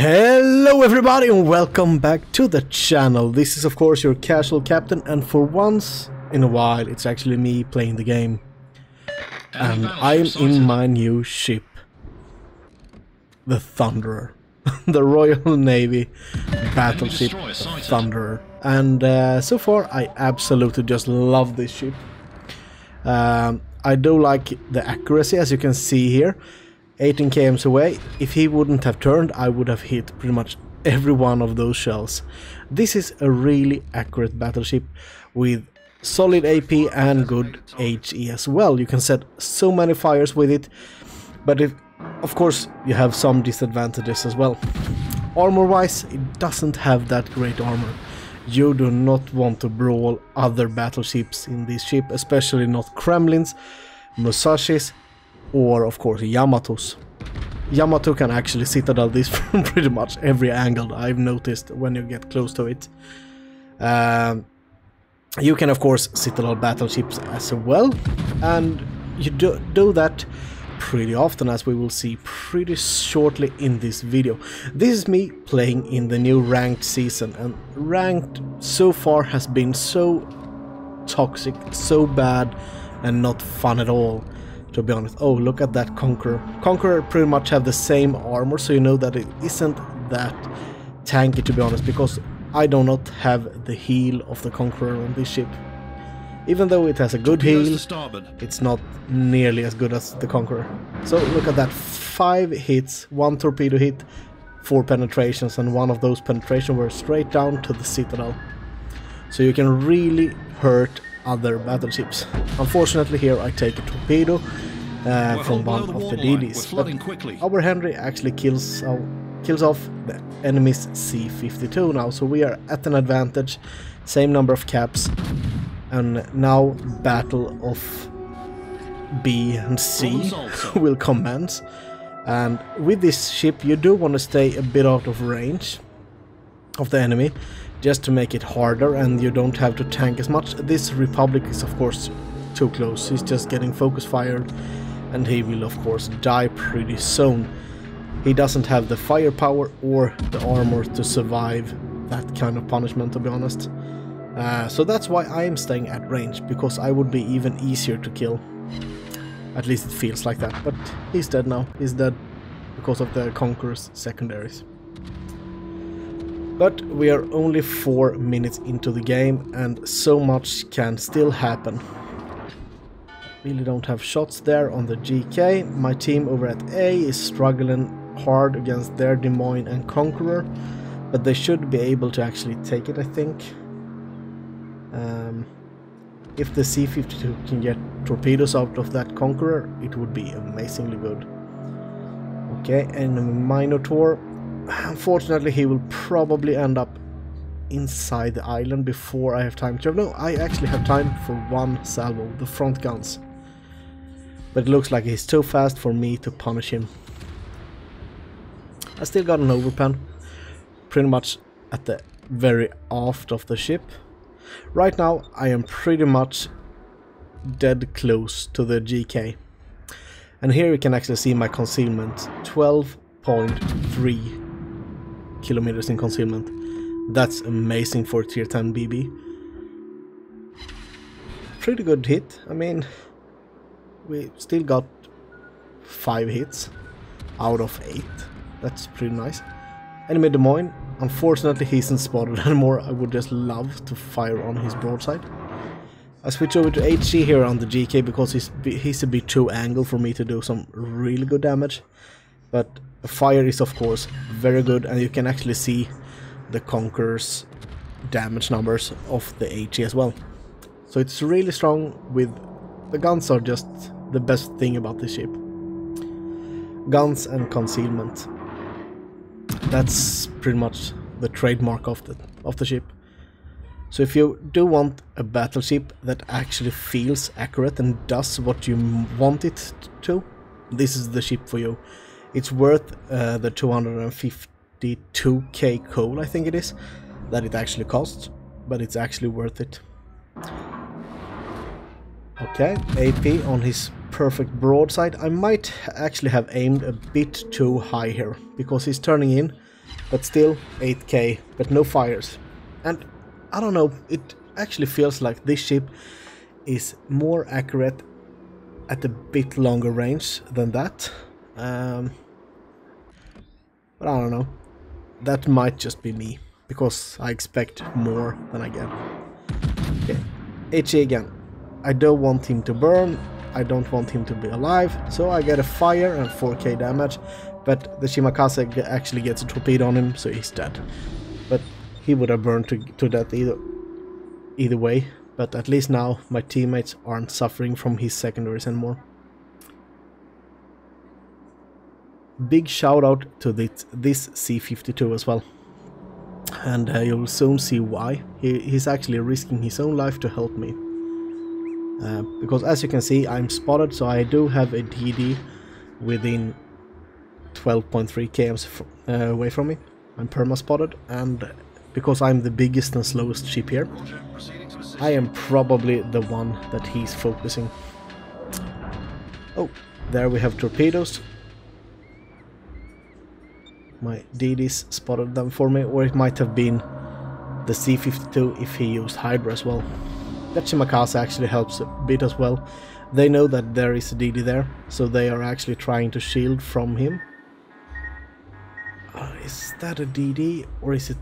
Hello everybody and welcome back to the channel. This is of course your casual captain, and for once in a while it's actually me playing the game. And I'm in my new ship, the Thunderer. The Royal Navy Battleship Thunderer. And so far I absolutely just love this ship. I do like the accuracy, as you can see here. 18 km away. If he wouldn't have turned, I would have hit pretty much every one of those shells. This is a really accurate battleship with solid AP and good HE as well. You can set so many fires with it, but of course you have some disadvantages as well. Armor wise, it doesn't have that great armor. You do not want to brawl other battleships in this ship, especially not Kremlins, Musashis, or of course Yamatos. Yamato can actually citadel this from pretty much every angle, I've noticed when you get close to it. You can of course citadel battleships as well, and you do that pretty often, as we will see pretty shortly in this video. This is me playing in the new ranked season, and ranked so far has been so toxic, so bad, and not fun at all, to be honest. Oh, look at that Conqueror. Conqueror pretty much have the same armor, so you know that it isn't that tanky, to be honest, because I do not have the heal of the Conqueror on this ship. Even though it has a good heal, it's not nearly as good as the Conqueror. So look at that, 5 hits, 1 torpedo hit, 4 penetrations, and one of those penetrations were straight down to the citadel. So you can really hurt other battleships. Unfortunately here I take a torpedo from one of the DDs, but our Henry actually kills off the enemy's C-52 now, so we are at an advantage, same number of caps, and now battle of B and C will commence. And with this ship you do want to stay a bit out of range of the enemy, just to make it harder, and you don't have to tank as much. This Republic is of course too close. He's just getting focus fired, and he will of course die pretty soon. He doesn't have the firepower or the armor to survive that kind of punishment, to be honest. So that's why I am staying at range, because I would be even easier to kill. At least it feels like that, but he's dead now. He's dead because of the Conqueror's secondaries. But we are only 4 minutes into the game, and so much can still happen. Really don't have shots there on the GK. My team over at A is struggling hard against their Des Moines and Conqueror, but they should be able to actually take it, I think. If the C-52 can get torpedoes out of that Conqueror, it would be amazingly good. Okay, and a Minotaur. Unfortunately, he will probably end up inside the island before I have time to... No, I actually have time for one salvo, the front guns. But it looks like he's too fast for me to punish him. I still got an overpen, pretty much at the very aft of the ship. Right now, I am pretty much dead close to the GK. And here you can actually see my concealment, 12.3 kilometers in concealment. That's amazing for tier 10 BB. Pretty good hit. I mean, we still got 5 hits out of 8. That's pretty nice. Enemy Des Moines. Unfortunately he isn't spotted anymore. I would just love to fire on his broadside. I switch over to HG here on the GK because he's a bit too angled for me to do some really good damage. But fire is of course very good, and you can actually see the Conqueror's damage numbers of the HE as well. So it's really strong. With the guns are just the best thing about this ship. Guns and concealment. That's pretty much the trademark of the ship. So if you do want a battleship that actually feels accurate and does what you want it to, this is the ship for you. It's worth the 252k coal, I think it is, that it actually costs, but it's actually worth it. Okay, AP on his perfect broadside. I might actually have aimed a bit too high here, because he's turning in But still 8k, but no fires. And I don't know, it actually feels like this ship is more accurate at a bit longer range than that. But I don't know. That might just be me, because I expect more than I get. Okay, HE again. I don't want him to burn, I don't want him to be alive, so I get a fire and 4k damage, but the Shimakaze actually gets a torpedo on him, so he's dead. But he would have burned to death either way, but at least now my teammates aren't suffering from his secondaries anymore. Big shout out to this C-52 as well, and you'll soon see why. He's actually risking his own life to help me. Because as you can see, I'm spotted, so I do have a DD within 12.3 km away from me. I'm perma spotted, and because I'm the biggest and slowest ship here, I am probably the one that he's focusing. Oh, there we have torpedoes. My DDs spotted them for me, or it might have been the C-52 if he used Hydra as well. That Shimakaze actually helps a bit as well. They know that there is a DD there, so they are actually trying to shield from him. Is that a DD, or is it...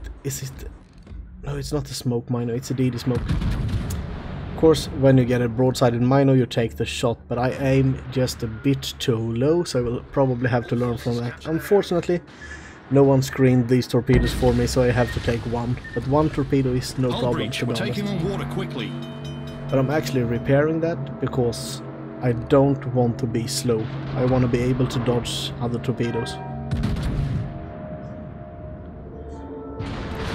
No, it's not a smoke mino, it's a DD smoke. Of course, when you get a broadsided mino, you take the shot, but I aim just a bit too low, so I will probably have to learn from that. Unfortunately, no one screened these torpedoes for me, so I have to take one. But one torpedo is no problem, to be honest. Taking on water quickly. But I'm actually repairing that because I don't want to be slow. I want to be able to dodge other torpedoes.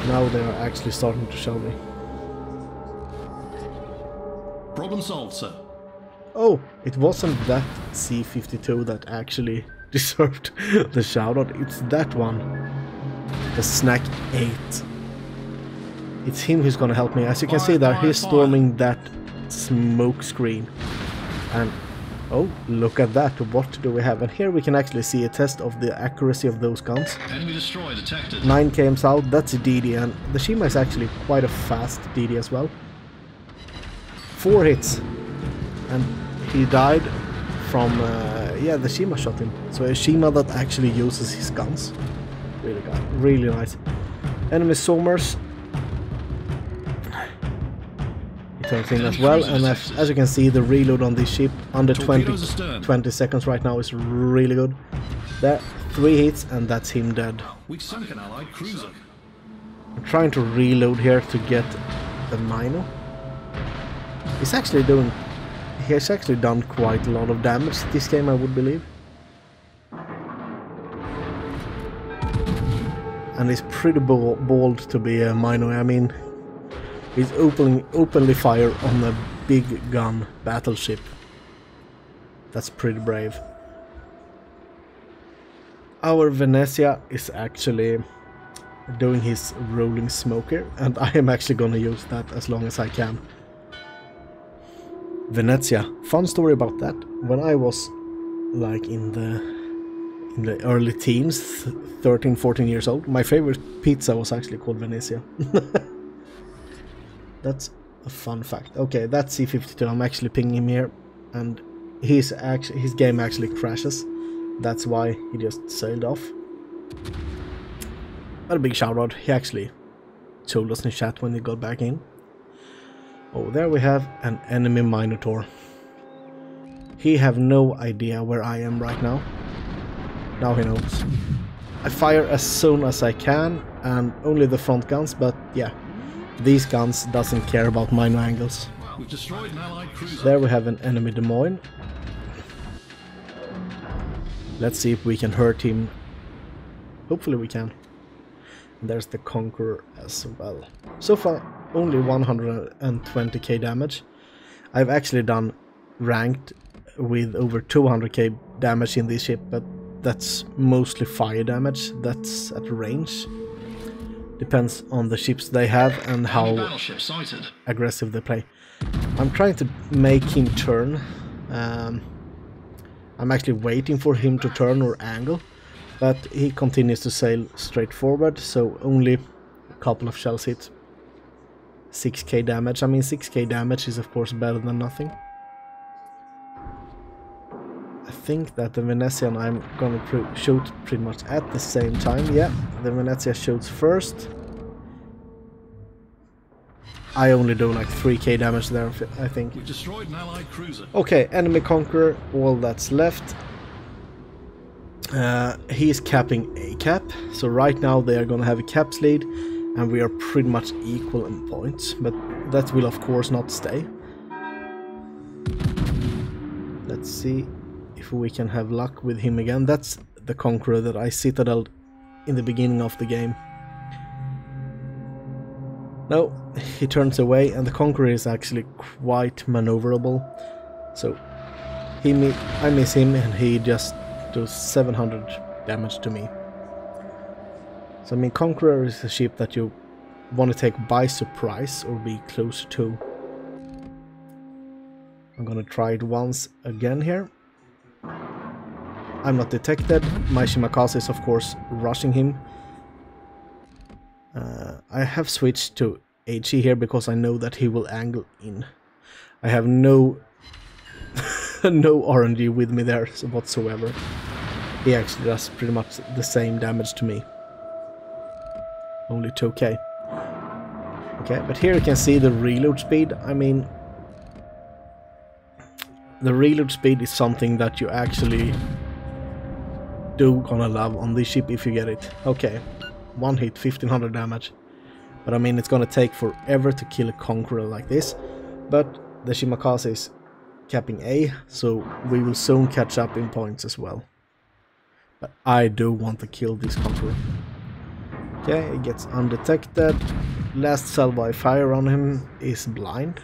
Now they are actually starting to show me. Problem solved, sir. Oh, it wasn't that C-52 that actually deserved the shoutout. It's that one. The Snack 8. It's him who's gonna help me. As you can see there, he's storming that smoke screen. And oh, look at that. What do we have? And here we can actually see a test of the accuracy of those guns. Enemy destroyer detected. 9 km out, that's a DD, and the Shima is actually quite a fast DD as well. 4 hits. And he died from, yeah, the Shima shot him. So a Shima that actually uses his guns. Really good, really nice. Enemy Somers. Thing as well, and as you can see, the reload on this ship under 20 seconds right now is really good. There, 3 hits, and that's him dead. We've sunk an allied cruiser. I'm trying to reload here to get the Mino. He has actually done quite a lot of damage this game, I would believe. And he's pretty bold to be a Mino. I mean, he's openly fire on a big gun battleship. That's pretty brave. Our Venezia is actually doing his rolling smoker, and I am actually gonna use that as long as I can. Venezia, fun story about that. When I was like in the early teens, 13, 14 years old, my favorite pizza was actually called Venezia. That's a fun fact. Okay, that's C-52. I'm actually pinging him here, and his game actually crashes. That's why he just sailed off. But a big shout out. He actually told us in chat when he got back in. Oh, there we have an enemy Minotaur. He have no idea where I am right now. Now he knows. I fire as soon as I can, and only the front guns, but yeah. These guns doesn't care about mino angles. We've destroyed an allied cruiser. There we have an enemy Des Moines. Let's see if we can hurt him. Hopefully we can. And there's the Conqueror as well. So far, only 120k damage. I've actually done ranked with over 200k damage in this ship, but that's mostly fire damage. That's at range. Depends on the ships they have and how aggressive they play. I'm trying to make him turn. I'm actually waiting for him to turn or angle, But he continues to sail straight forward, so only a couple of shells hit. 6k damage. I mean, 6k damage is of course better than nothing. I think that the Venetian I'm gonna shoot pretty much at the same time. Yeah, the Venezia shoots first. I only do like 3k damage there, I think. We've destroyed an allied cruiser. Okay, enemy conqueror, all that's left. He is capping a cap, so right now they are gonna have a caps lead, and we are pretty much equal in points, but that will of course not stay. Let's see if we can have luck with him again. That's the conqueror that I citadeled in the beginning of the game. No, he turns away, and the conqueror is actually quite maneuverable, so I miss him, and he just does 700 damage to me. So I mean, Conqueror is a ship that you want to take by surprise or be close to. I'm gonna try it once again here. I'm not detected. My Shimakaze is of course rushing him. I have switched to HE here because I know that he will angle in. I have no no RNG with me there whatsoever. He actually does pretty much the same damage to me. Only 2k. Okay, but here you can see the reload speed. I mean, the reload speed is something that you actually do gonna love on this ship if you get it. Okay, one hit, 1500 damage. But I mean, it's gonna take forever to kill a Conqueror like this. But the Shimakaze is capping A, so we will soon catch up in points as well. But I do want to kill this Conqueror. Okay, it gets undetected. Last salvo I fire on him is blind.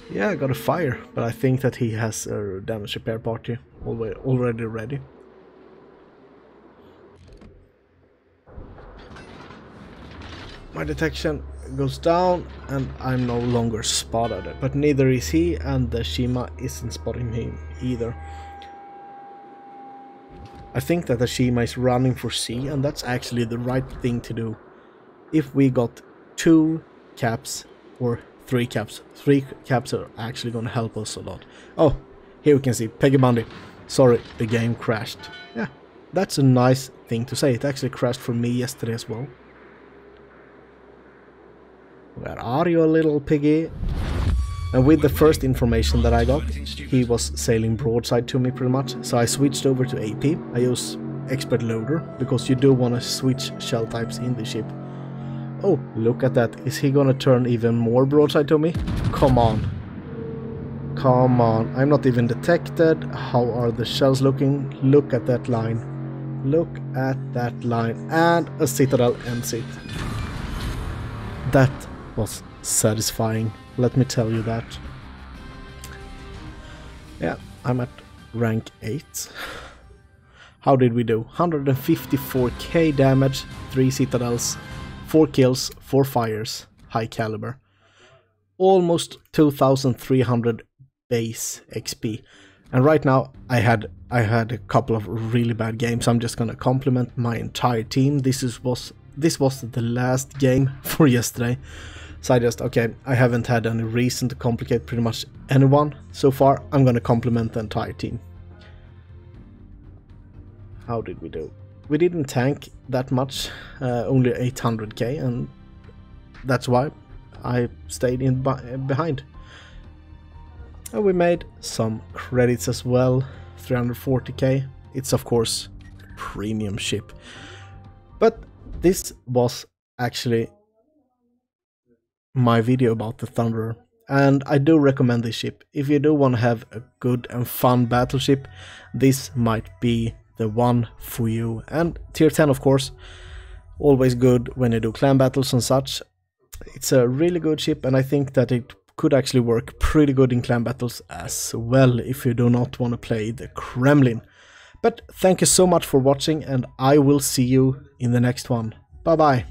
Yeah, I got a fire, but I think that he has a damage repair party already ready. My detection goes down and I'm no longer spotted, but neither is he, and the Shima isn't spotting him either. I think that the Shima is running for C, and that's actually the right thing to do. If we got 2 caps or 3 caps, 3 caps are actually gonna help us a lot. Oh, here we can see Peggy Bundy. Sorry, the game crashed. Yeah, that's a nice thing to say. It actually crashed for me yesterday as well. Where are you, little piggy? And with the first information that I got, he was sailing broadside to me pretty much, so I switched over to AP. I use Expert Loader, because you do want to switch shell types in the ship. Oh, look at that. Is he gonna turn even more broadside to me? Come on. Come on. I'm not even detected. How are the shells looking? Look at that line. Look at that line. And a Citadel ends it. That was satisfying, let me tell you that. Yeah, I'm at rank 8. How did we do? 154k damage, 3 citadels, 4 kills, 4 fires, high caliber. Almost 2300 base XP. And right now I had a couple of really bad games. I'm just gonna compliment my entire team. This was the last game for yesterday. So I haven't had any reason to complicate pretty much anyone so far. I'm gonna compliment the entire team. How did we do? We didn't tank that much, only 800k, and that's why I stayed in behind. And we made some credits as well, 340k. It's of course a premium ship. But this was actually my video about the Thunderer, and I do recommend this ship. If you do want to have a good and fun battleship, this might be the one for you. And tier 10 of course, always good when you do clan battles and such. It's a really good ship, and I think that it could actually work pretty good in clan battles as well if you do not want to play the Kremlin. But thank you so much for watching, and I will see you in the next one. Bye bye.